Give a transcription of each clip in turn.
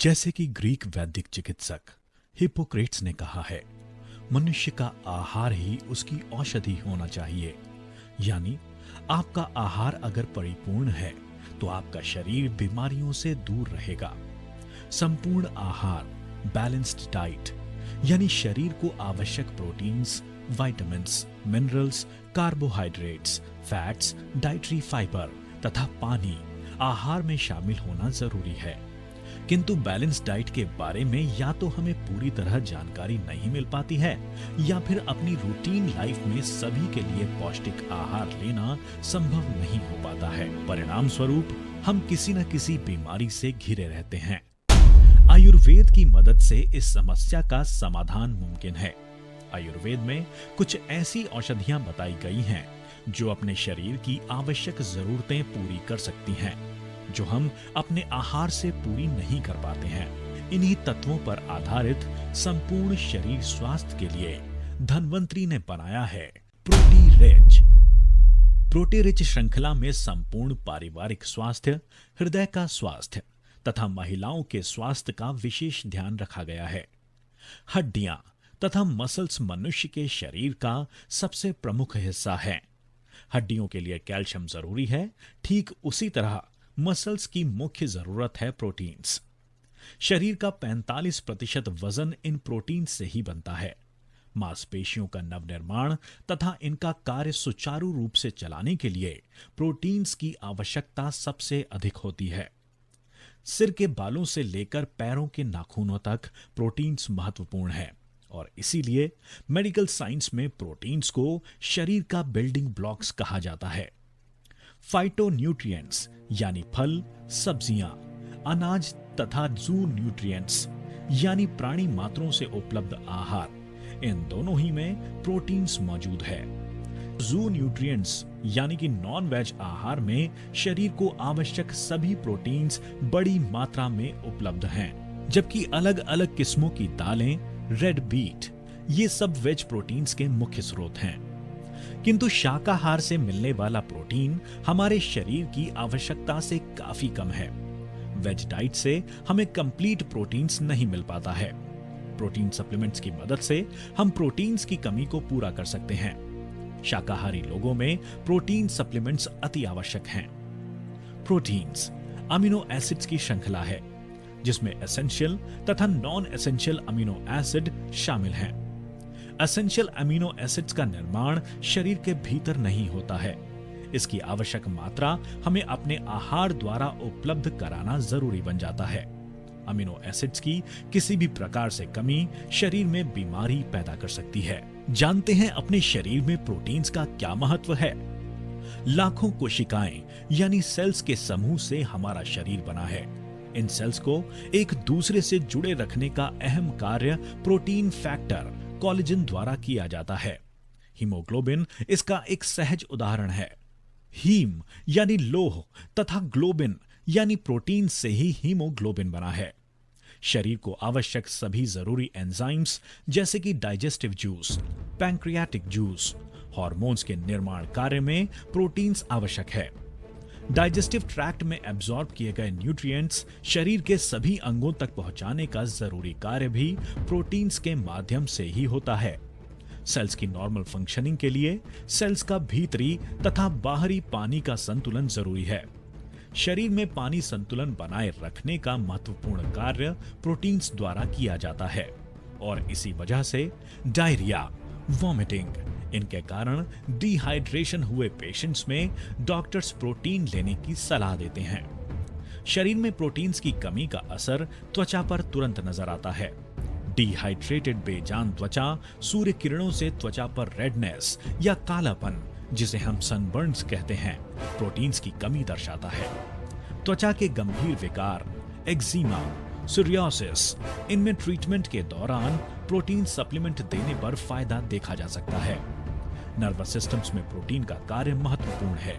जैसे कि ग्रीक वैदिक चिकित्सक हिप्पोक्रेट्स ने कहा है, मनुष्य का आहार ही उसकी औषधि होना चाहिए। यानी आपका आहार अगर परिपूर्ण है तो आपका शरीर बीमारियों से दूर रहेगा। संपूर्ण आहार, बैलेंस्ड डाइट, यानी शरीर को आवश्यक proteins, vitamins, minerals, carbohydrates, fats, dietary fibre तथा पानी आहार में शामिल होना जरूरी है। किंतु बैलेंस डाइट के बारे में या तो हमें पूरी तरह जानकारी नहीं मिल पाती है या फिर अपनी रूटीन लाइफ में सभी के लिए पौष्टिक आहार लेना संभव नहीं हो पाता है। परिणाम स्वरूप हम किसी न किसी बीमारी से घिरे रहते हैं। आयुर्वेद की मदद से इस समस्या का समाधान मुमकिन है। आयुर्वेद में कुछ ऐसी औषधियां बताई गई हैं जो अपने शरीर की आवश्यक जरूरतें पूरी कर सकती हैं, जो हम अपने आहार से पूरी नहीं कर पाते हैं। इन्हीं तत्वों पर आधारित संपूर्ण शरीर स्वास्थ्य के लिए धन्वंतरी ने बनाया है प्रोटी रिच। प्रोटी रिच श्रृंखला में संपूर्ण पारिवारिक स्वास्थ्य, हृदय का स्वास्थ्य तथा महिलाओं के स्वास्थ्य का विशेष ध्यान रखा गया है। हड्डियां तथा मसल्स मनुष्य के शरीर का सबसे प्रमुख हिस्सा है। हड्डियों के लिए कैल्शियम जरूरी है, ठीक उसी तरह मसल्स की मुख्य जरूरत है प्रोटीन्स। शरीर का 45% वजन इन प्रोटीन से ही बनता है। मांसपेशियों का नवनिर्माण तथा इनका कार्य सुचारू रूप से चलाने के लिए प्रोटीन्स की आवश्यकता सबसे अधिक होती है। सिर के बालों से लेकर पैरों के नाखूनों तक प्रोटीन्स महत्वपूर्ण है और इसीलिए मेडिकल साइंस में प्रोटीन्स को शरीर का बिल्डिंग ब्लॉक्स कहा जाता है। फाइटोन्यूट्रिएंट्स यानी फल, सब्जियां, अनाज तथा जू न्यूट्रिएंट्स यानी प्राणी मात्रों से उपलब्ध आहार, इन दोनों ही में प्रोटीन्स मौजूद है। जू न्यूट्रिएंट्स यानी कि नॉन वेज आहार में शरीर को आवश्यक सभी प्रोटीन्स बड़ी मात्रा में उपलब्ध हैं, जबकि अलग अलग किस्मों की दालें, रेड बीट, ये सब वेज प्रोटीन्स के मुख्य स्रोत हैं। किंतु शाकाहार से मिलने वाला प्रोटीन हमारे शरीर की आवश्यकता से काफी कम है। वेज डाइट से हमें कंप्लीट प्रोटीन्स नहीं मिल पाता है। प्रोटीन सप्लीमेंट्स की मदद से हम प्रोटीन्स की कमी को पूरा कर सकते हैं। शाकाहारी लोगों में प्रोटीन सप्लीमेंट्स अति आवश्यक हैं। प्रोटीन्स अमीनो एसिड्स की श्रृंखला है जिसमें एसेंशियल तथा नॉन एसेंशियल अमीनो एसिड शामिल हैं। एसेंशियल अमीनो एसिड्स का निर्माण शरीर के भीतर नहीं होता है। इसकी आवश्यक मात्रा हमें अपने आहार द्वारा उपलब्ध कराना जरूरी बन जाता है। अमीनो एसिड्स की किसी भी प्रकार से कमी शरीर में बीमारी पैदा कर सकती है। जानते हैं अपने शरीर में प्रोटीन्स का क्या महत्व है? लाखों कोशिकाएं यानी सेल्स के समूह से हमारा शरीर बना है। इन सेल्स को एक दूसरे से जुड़े रखने का अहम कार्य प्रोटीन फैक्टर कोलेजन द्वारा किया जाता है। हीमोग्लोबिन इसका एक सहज उदाहरण है। हीम यानी लोह तथा ग्लोबिन यानी प्रोटीन से ही हीमोग्लोबिन बना है। शरीर को आवश्यक सभी जरूरी एंजाइम्स जैसे कि digestive juice, pancreatic juice, hormones के निर्माण कार्य में प्रोटीन्स आवश्यक है। डाइजेस्टिव ट्रैक्ट में एब्जॉर्ब किए गए न्यूट्रिएंट्स शरीर के सभी अंगों तक पहुंचाने का जरूरी कार्य भी प्रोटीन्स के माध्यम से ही होता है। सेल्स की नॉर्मल फंक्शनिंग के लिए सेल्स का भीतरी तथा बाहरी पानी का संतुलन जरूरी है। शरीर में पानी संतुलन बनाए रखने का महत्वपूर्ण कार्य प्रोटीन्स द्वारा किया जाता है और इसी वजह से डायरिया, वॉमिटिंग, इनके कारण डिहाइड्रेशन हुए पेशेंट्स में डॉक्टर्स प्रोटीन लेने की सलाह देते हैं। शरीर में प्रोटीन्स की कमी का असर त्वचा पर तुरंत नजर आता है। डिहाइड्रेटेड बेजान त्वचा सूर्य किरणों से त्वचा पर रेडनेस या कालापन, जिसे हम सनबर्न्स कहते हैं, प्रोटीन्स की कमी दर्शाता है। त्वचा के गंभीर विकार, एक्जिमा, सोरियासिस, इनमें ट्रीटमेंट के दौरान प्रोटीन सप्लीमेंट देने पर फायदा देखा जा सकता है। नर्वस सिस्टम्स में प्रोटीन का कार्य महत्वपूर्ण है।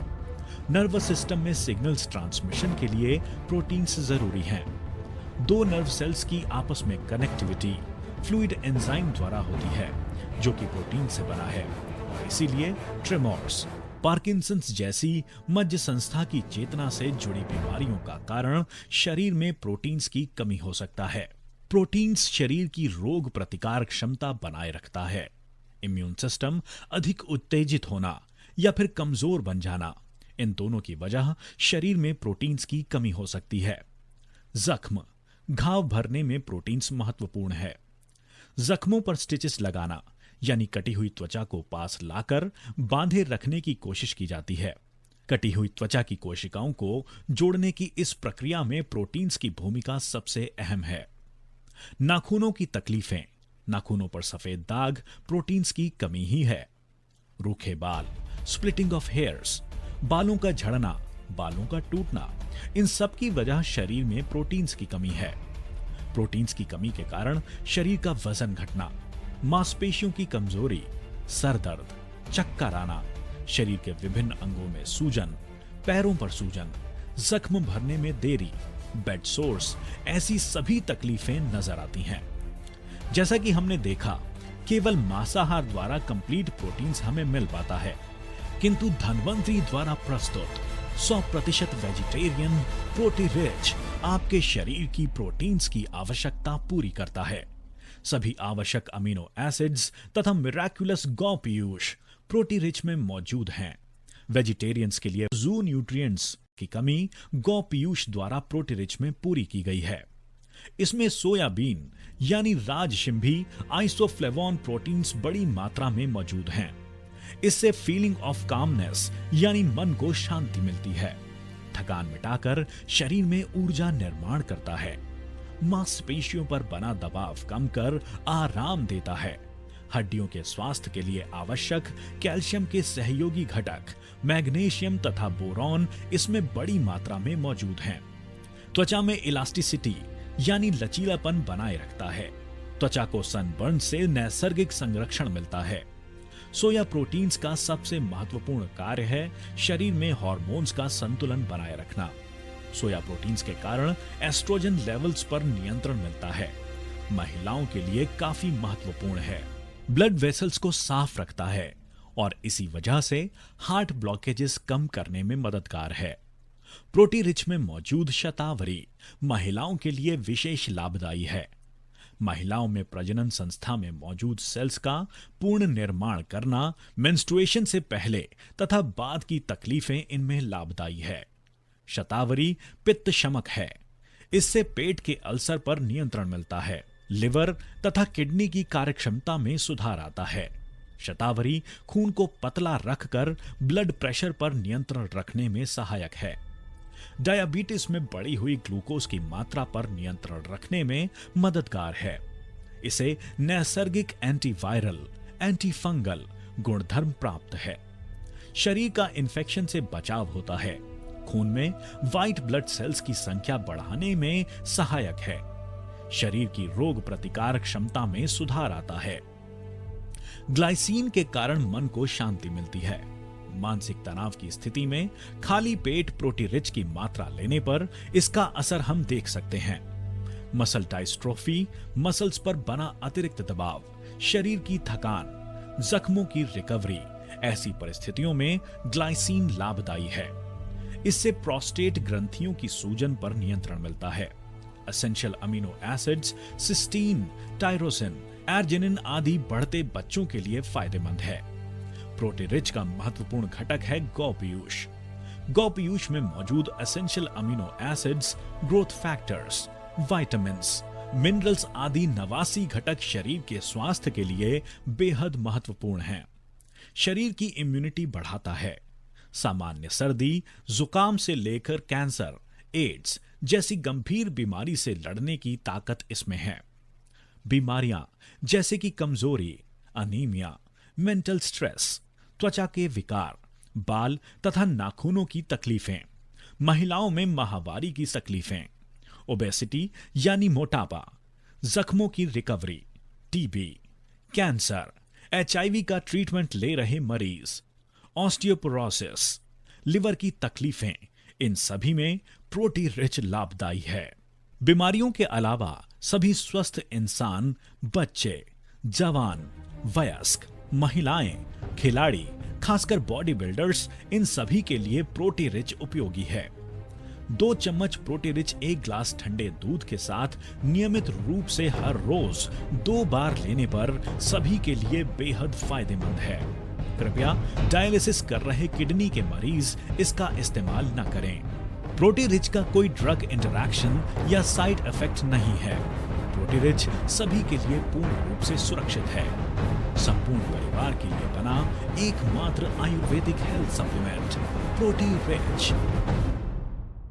नर्वस सिस्टम में सिग्नल्स ट्रांसमिशन के लिए प्रोटीन्स जरूरी हैं। दो नर्व सेल्स की आपस में कनेक्टिविटी फ्लूइड एंजाइम द्वारा होती है जो कि प्रोटीन से बना है और इसीलिए ट्रेमोर्स, पार्किंसंस जैसी मज्ज संस्था की चेतना से जुड़ी बीमारियों का कारण शरीर में प्रोटीन्स की कमी हो सकता है। प्रोटीन्स शरीर की रोग प्रतिकार क्षमता बनाए रखता है। इम्यून सिस्टम अधिक उत्तेजित होना या फिर कमजोर बन जाना, इन दोनों की वजह शरीर में प्रोटीन्स की कमी हो सकती है। जख्म, घाव भरने में प्रोटीन्स महत्वपूर्ण है। जख्मों पर स्टिचेस लगाना यानी कटी हुई त्वचा को पास लाकर बांधे रखने की कोशिश की जाती है। कटी हुई त्वचा की कोशिकाओं को जोड़ने की इस प्रक्रिया में प्रोटीन्स की भूमिका सबसे अहम है। नाखूनों की तकलीफें, नाखूनों पर सफेद दाग प्रोटीन्स की कमी ही है। रूखे बाल, स्प्लिटिंग ऑफ हेयर्स, बालों का झड़ना, बालों का टूटना, इन सब की वजह शरीर में प्रोटीन्स की कमी है। प्रोटीन्स की कमी के कारण शरीर का वजन घटना, मांसपेशियों की कमजोरी, सर दर्द, चक्कर आना, शरीर के विभिन्न अंगों में सूजन, पैरों पर सूजन, जख्म भरने में देरी, बेड सोर्स, ऐसी सभी तकलीफें नजर आती हैं। जैसा कि हमने देखा, केवल मांसाहार द्वारा कंप्लीट प्रोटीन्स हमें मिल पाता है, किंतु धन्वंतरी द्वारा प्रस्तुत 100% वेजिटेरियन प्रोटी रिच आपके शरीर की प्रोटीन्स की आवश्यकता पूरी करता है। सभी आवश्यक अमीनो एसिड्स तथा मिराक्युलस गौ पीयूष प्रोटी रिच में मौजूद हैं। वेजिटेरियंस के लिए जू न्यूट्रिएंट्स की कमी गौ पीयूष द्वारा प्रोटी रिच में पूरी की गई है। इसमें सोयाबीन यानी राजशिंभी आइसोफ्लेवोन प्रोटीन्स बड़ी मात्रा में मौजूद हैं। इससे फीलिंग ऑफ कामनेस यानी मन को शांति मिलती है, थकान मिटाकर शरीर में ऊर्जा निर्माण करता है, मांसपेशियों पर बना दबाव कम कर आराम देता है। हड्डियों के स्वास्थ्य के लिए आवश्यक कैल्शियम के सहयोगी घटक मैग्नीशियम तथा बोरॉन इसमें बड़ी मात्रा में मौजूद हैं। त्वचा में इलास्टिसिटी यानी लचीलापन बनाए रखता है। त्वचा को सनबर्न से नैसर्गिक संरक्षण मिलता है। सोया प्रोटीन्स का सबसे महत्वपूर्ण कार्य है शरीर में हार्मोन्स का संतुलन बनाए रखना। सोया प्रोटीन्स के कारण एस्ट्रोजन लेवल्स पर नियंत्रण मिलता है। महिलाओं के लिए काफी महत्वपूर्ण है। ब्लड वेसल्स को साफ रखता है और इसी वजह से हार्ट ब्लॉकेजेस कम करने में मददगार है। प्रोटी रिच में मौजूद शतावरी महिलाओं के लिए विशेष लाभदायी है। महिलाओं में प्रजनन संस्था में मौजूद सेल्स का पूर्ण निर्माण करना मेंस्ट्रुएशन से पहले तथा बाद की तकलीफें इनमें लाभदायी है। शतावरी पित्त शमक है। इससे पेट के अल्सर पर नियंत्रण मिलता है। लिवर तथा किडनी की कार्यक्षमता में सुधार आता है। शतावरी खून को पतला रखकर ब्लड प्रेशर पर नियंत्रण रखने में सहायक है। डायबिटीज में बढ़ी हुई ग्लूकोज की मात्रा पर नियंत्रण रखने में मददगार है। इसे नैसर्गिक एंटीवायरल, एंटीफंगल गुणधर्म प्राप्त है। शरीर का इन्फेक्शन से बचाव होता है। खून में व्हाइट ब्लड सेल्स की संख्या बढ़ाने में सहायक है। शरीर की रोग प्रतिकारक क्षमता में सुधार आता है। ग्लाइसीन के कारण मन को शांति मिलती है। मानसिक तनाव की स्थिति में खाली पेट प्रोटी रिच की मात्रा लेने पर इसका असर हम देख सकते हैं। मसल डायस्ट्रोफी, मसल्स पर बना अतिरिक्त दबाव, शरीर की थकान, जख्मों की रिकवरी, ऐसी परिस्थितियों में ग्लाइसीन लाभदायी है। इससे प्रोस्टेट ग्रंथियों की सूजन पर नियंत्रण मिलता है। Essential amino acids cysteine, tyrosine, arginine आदि बढ़ते बच्चों के लिए फायदेमंद है। प्रोटी रिच का महत्वपूर्ण घटक है गौ पीयूष। गौ पीयूष में मौजूद essential amino acids, growth factors, vitamins, minerals आदि 89 घटक शरीर के स्वास्थ्य के लिए बेहद महत्वपूर्ण हैं। शरीर की इम्यूनिटी बढ़ाता है। सामान्य सर्दी, जुकाम से लेकर कैंसर, एड्स जैसी गंभीर बीमारी से लड़ने की ताकत इसमें है। बीमारियां जैसे कि कमजोरी, अनीमिया, मेंटल स्ट्रेस, त्वचा के विकार, बाल तथा नाखूनों की तकलीफें, महिलाओं में माहवारी की तकलीफें, ओबेसिटी यानी मोटापा, जख्मों की रिकवरी, टीबी, कैंसर, एचआईवी का ट्रीटमेंट ले रहे मरीज, ऑस्टियोपोरोसिस, लिवर की तकलीफें, इन सभी में प्रोटी रिच लाभदायी है। बीमारियों के अलावा सभी स्वस्थ इंसान, बच्चे, जवान, वयस्क, महिलाएं, खिलाड़ी खासकर बॉडी बिल्डर्स इन सभी के लिए प्रोटी रिच उपयोगी है। 2 चम्मच प्रोटी रिच 1 ग्लास ठंडे दूध के साथ नियमित रूप से हर रोज 2 बार लेने पर सभी के लिए बेहद फायदेमंद है। कृपया डायलिसिस कर रहे किडनी के मरीज इसका इस्तेमाल न करें। प्रोटी रिच का कोई ड्रग इंटरैक्शन या साइड इफेक्ट नहीं है। प्रोटी रिच सभी के लिए पूर्ण रूप से सुरक्षित है। संपूर्ण परिवार के लिए बना एकमात्र आयुर्वेदिक हेल्थ सप्लीमेंट प्रोटी रिच।